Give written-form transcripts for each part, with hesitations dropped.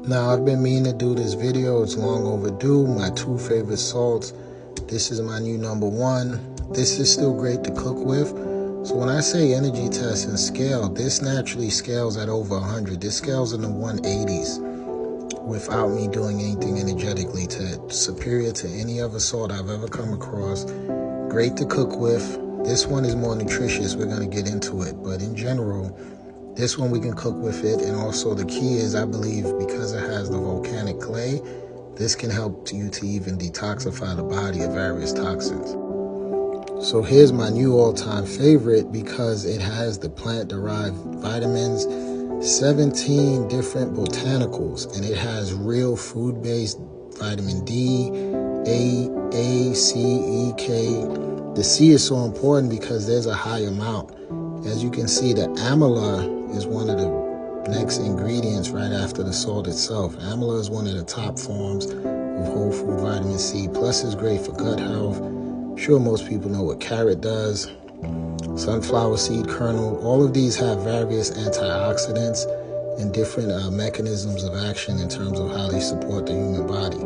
Now, I've been meaning to do this video. It's long overdue. My 2 favorite salts. This is my new number 1. This is still great to cook with. So when I say energy test and scale, this naturally scales at over 100. This scales in the 180s without me doing anything energetically, superior to any other salt I've ever come across. Great to cook with. This one is more nutritious. We're going to get into it. But in general, this one we can cook with it. And also the key is, I believe, because it has the volcanic clay, this can help you to even detoxify the body of various toxins. So here's my new all-time favorite because it has the plant-derived vitamins, 17 different botanicals, and it has real food-based vitamin D, A, C, E, K. The C is so important because there's a high amount. As you can see, the amyla is one of the next ingredients right after the salt itself. Amyla is one of the top forms of whole food vitamin C. Plus, it's great for gut health. I'm sure most people know what carrot does. Sunflower seed kernel. All of these have various antioxidants and different mechanisms of action in terms of how they support the human body.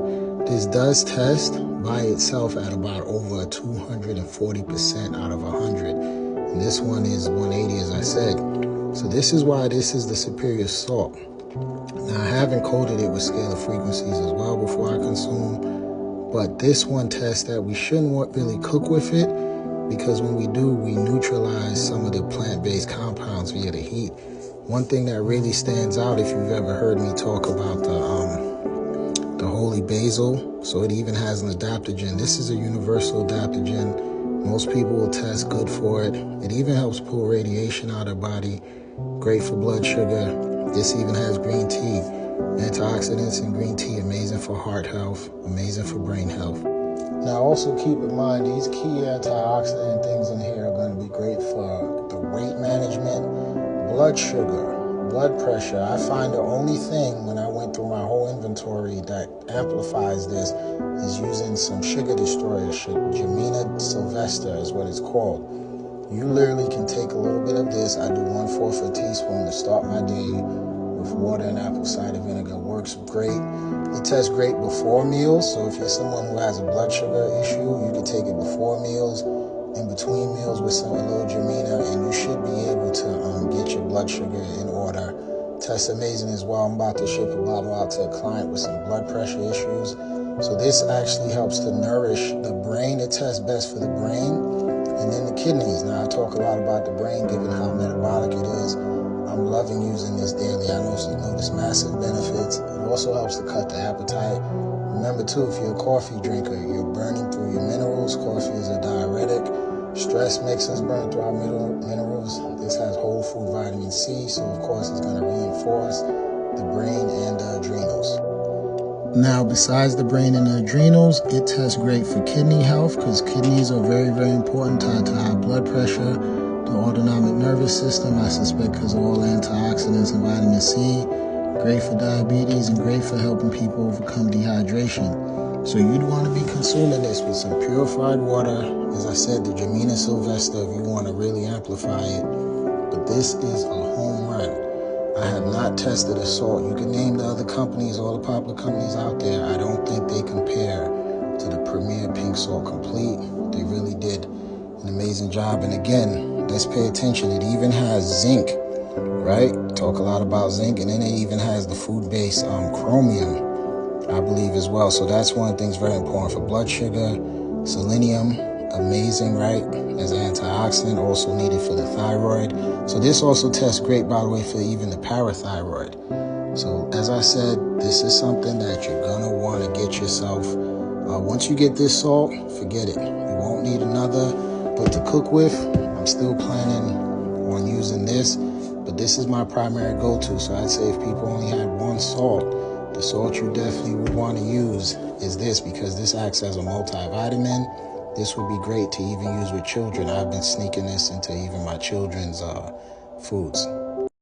This does test by itself at about over 240% out of 100. And this one is 180, as I said. So this is why this is the superior salt. Now, I haven't coated it with scalar frequencies as well before I consume, but this one tests that we shouldn't really cook with it, because when we do, we neutralize some of the plant-based compounds via the heat. One thing that really stands out, if you've ever heard me talk about the holy basil, so it even has an adaptogen. This is a universal adaptogen. Most people will test good for it. It even helps pull radiation out of the body. Great for blood sugar. This even has green tea. Antioxidants in green tea, amazing for heart health, amazing for brain health. Now, also keep in mind, these key antioxidant things in here are going to be great for the weight management, blood sugar, blood pressure. I find the only thing when I went through my whole inventory that amplifies this is using some sugar destroyer. Gemina sylvestre is what it's called. You literally can take a little bit of this. I do 1/4 teaspoon to start my day with water and apple cider vinegar. Works great. It tests great before meals. So if you're someone who has a blood sugar issue, you can take it before meals, in between meals with some little Gemina, and you should be able to get your blood sugar in order. Tests amazing as well. I'm about to ship a bottle out to a client with some blood pressure issues. So this actually helps to nourish the brain. It tests best for the brain and then the kidneys. Now, I talk a lot about the brain given how metabolic it is. I'm loving using this daily. I notice massive benefits. It also helps to cut the appetite. Remember too, if you're a coffee drinker, you're burning through your minerals. Coffee is a diuretic. Stress makes us burn through our minerals. This has whole food vitamin C, so of course it's going to reinforce the brain and the adrenals. Now, besides the brain and the adrenals, it tests great for kidney health, because kidneys are very, very important, tied to high blood pressure, the autonomic nervous system, I suspect because of all antioxidants and vitamin C. Great for diabetes and great for helping people overcome dehydration. So you'd want to be consuming this with some purified water. As I said, the Gemina sylvestre, if you want to really amplify it. But this is a home run. I have not tested a salt. You can name the other companies, all the popular companies out there. I don't think they compare to the Premier Pink Salt Complete. They really did an amazing job. And again, let's pay attention. It even has zinc, right? Talk a lot about zinc. And then it even has the food-based chromium, I believe, as well. So that's one of the things very important for blood sugar. Selenium, amazing, right? As an antioxidant, also needed for the thyroid. So this also tests great, by the way, for even the parathyroid. So as I said, this is something that you're gonna want to get yourself. Once you get this salt, forget it. You won't need another. But to cook with, I'm still planning on using this. But this is my primary go-to. So I'd say if people only had one salt, the salt you definitely would want to use is this, because this acts as a multivitamin. This would be great to even use with children. I've been sneaking this into even my children's foods.